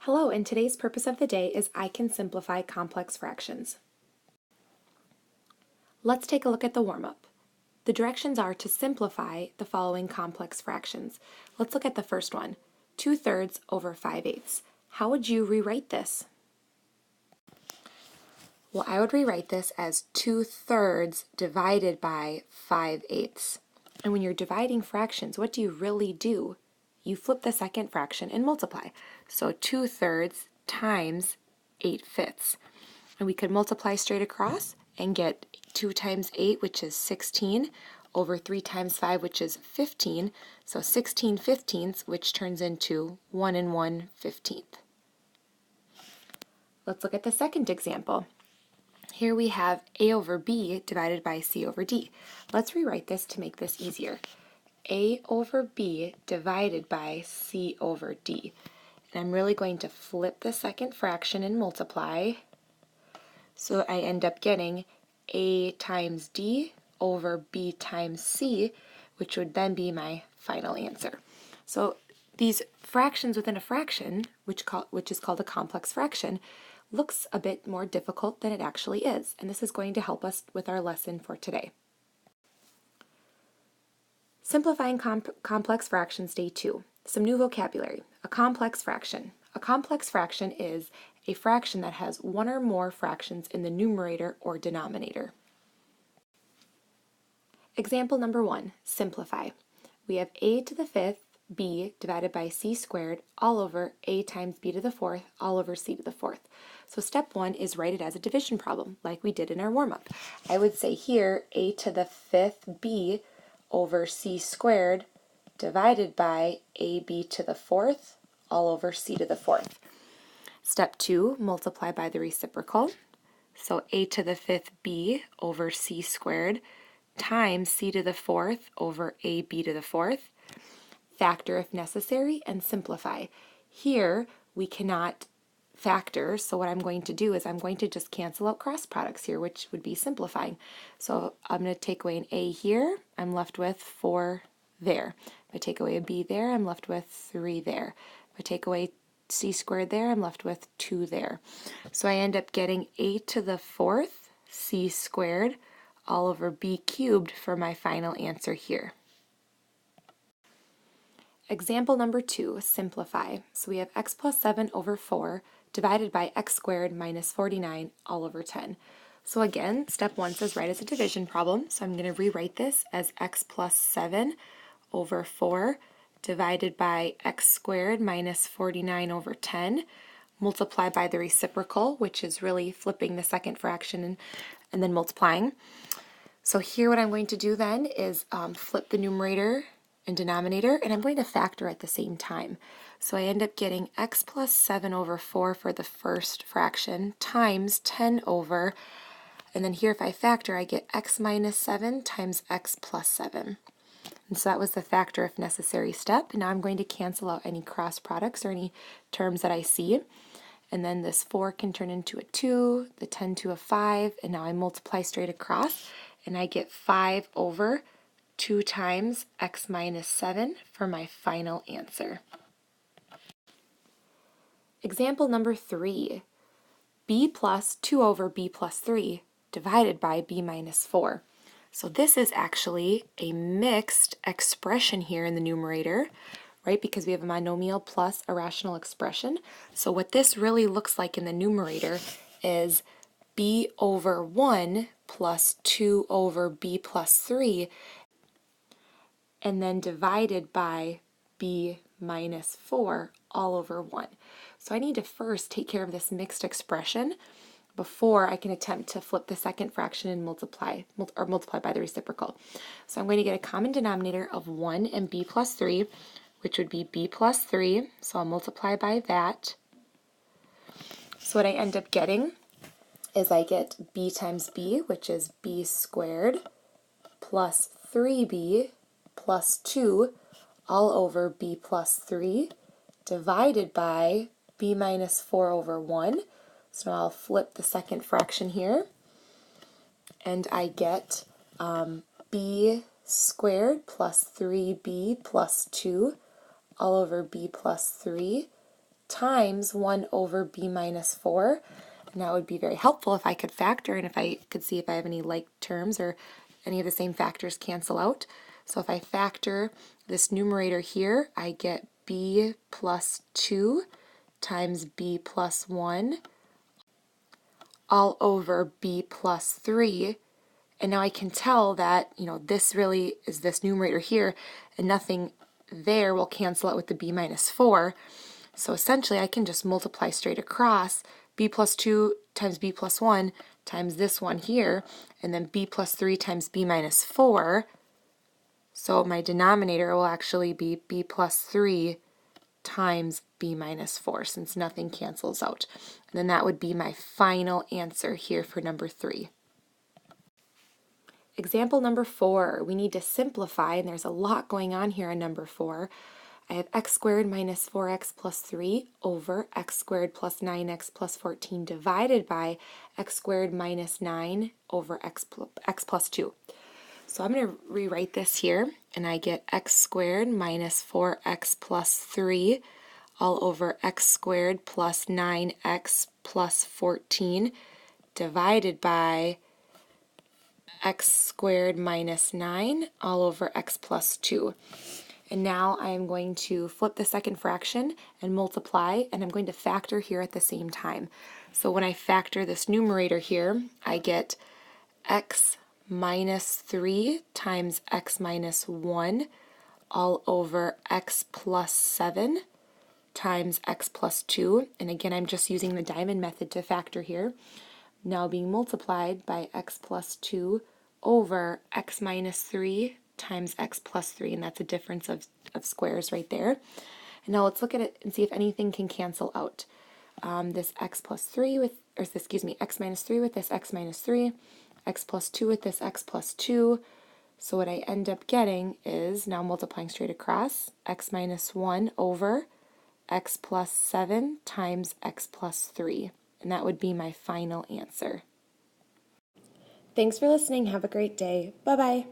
Hello, and today's purpose of the day is I can simplify complex fractions. Let's take a look at the warm-up. The directions are to simplify the following complex fractions. Let's look at the first one, 2/3 over 5/8. How would you rewrite this? Well, I would rewrite this as 2/3 divided by 5/8. And when you're dividing fractions, what do you really do? You flip the second fraction and multiply. So 2/3 times 8/5. And we could multiply straight across and get 2 times 8, which is 16, over 3 times 5, which is 15. So 16/15, which turns into 1 and 1/15. Let's look at the second example. Here we have a over b divided by c over d. Let's rewrite this to make this easier. A over b divided by c over d. And I'm really going to flip the second fraction and multiply. So I end up getting a times d over b times c, which would then be my final answer. So these fractions within a fraction, which is called a complex fraction, looks a bit more difficult than it actually is. And this is going to help us with our lesson for today. Simplifying complex fractions, day 2. Some new vocabulary. A complex fraction. A complex fraction is a fraction that has one or more fractions in the numerator or denominator. Example number 1, simplify. We have a to the 5th b divided by c squared all over a times b to the 4th all over c to the 4th. So step 1 is write it as a division problem like we did in our warm-up. I would say here a to the 5th b over c squared divided by ab to the 4th all over c to the 4th. Step 2, multiply by the reciprocal. So a to the 5th b over c squared times c to the 4th over ab to the 4th. Factor if necessary, and simplify. Here we cannot factor, so what I'm going to do is I'm going to just cancel out cross products here, which would be simplifying. So I'm going to take away an a here, I'm left with 4 there. If I take away a b there, I'm left with 3 there. If I take away c squared there, I'm left with 2 there. So I end up getting a to the 4th c squared all over b cubed for my final answer here. Example number 2, simplify. So we have x plus 7 over 4 divided by x squared minus 49 all over 10. So again, step 1 says write as a division problem. So I'm going to rewrite this as x plus 7 over 4 divided by x squared minus 49 over 10. Multiply by the reciprocal, which is really flipping the second fraction and then multiplying. So here what I'm going to do then is flip the numerator and denominator, and I'm going to factor at the same time. So I end up getting x plus 7 over 4 for the first fraction times 10 over, and then here if I factor I get x minus 7 times x plus 7. And so that was the factor if necessary step. And now I'm going to cancel out any cross products or any terms that I see. And then this 4 can turn into a 2, the 10 to a 5, and now I multiply straight across, and I get 5 over 2 times x minus 7 for my final answer. Example number 3, b plus 2 over b plus 3 divided by b minus 4. So this is actually a mixed expression here in the numerator, right, because we have a monomial plus a rational expression. So what this really looks like in the numerator is b over 1 plus 2 over b plus 3, and then divided by b minus 4 all over 1. So I need to first take care of this mixed expression before I can attempt to flip the second fraction and multiply by the reciprocal. So I'm going to get a common denominator of 1 and b plus 3, which would be b plus 3, so I'll multiply by that. So what I end up getting is I get b times b, which is b squared, plus 3b plus 2 all over b plus 3 divided by b minus 4 over 1. So now I'll flip the second fraction here, and I get b squared plus 3b plus 2 all over b plus 3 times 1 over b minus 4. And that would be very helpful if I could factor and if I could see if I have any like terms or any of the same factors cancel out. So if I factor this numerator here, I get b plus 2 times b plus 1 all over b plus 3. And now I can tell that, this really is this numerator here, and nothing there will cancel out with the b minus 4. So essentially I can just multiply straight across b plus 2 times b plus 1 times this one here, and then b plus 3 times b minus 4. So my denominator will actually be b plus 3 times b minus 4, since nothing cancels out. And then that would be my final answer here for number 3. Example number 4, we need to simplify, and there's a lot going on here in number 4. I have x squared minus 4x plus 3 over x squared plus 9x plus 14 divided by x squared minus 9 over x plus 2. So I'm going to rewrite this here, and I get x squared minus 4x plus 3 all over x squared plus 9x plus 14 divided by x squared minus 9 all over x plus 2. And now I am going to flip the second fraction and multiply, and I'm going to factor here at the same time. So when I factor this numerator here, I get x minus 3 times x minus 1 all over x plus 7 times x plus 2. And again, I'm just using the diamond method to factor here. Now being multiplied by x plus 2 over x minus 3 times x plus 3, and that's a difference of squares right there. And now let's look at it and see if anything can cancel out. This x plus 3 with, or excuse me, x minus 3 with this x minus 3, x plus 2 with this x plus 2. So what I end up getting is, now multiplying straight across, x minus 1 over x plus 7 times x plus 3. And that would be my final answer. Thanks for listening. Have a great day. Bye-bye.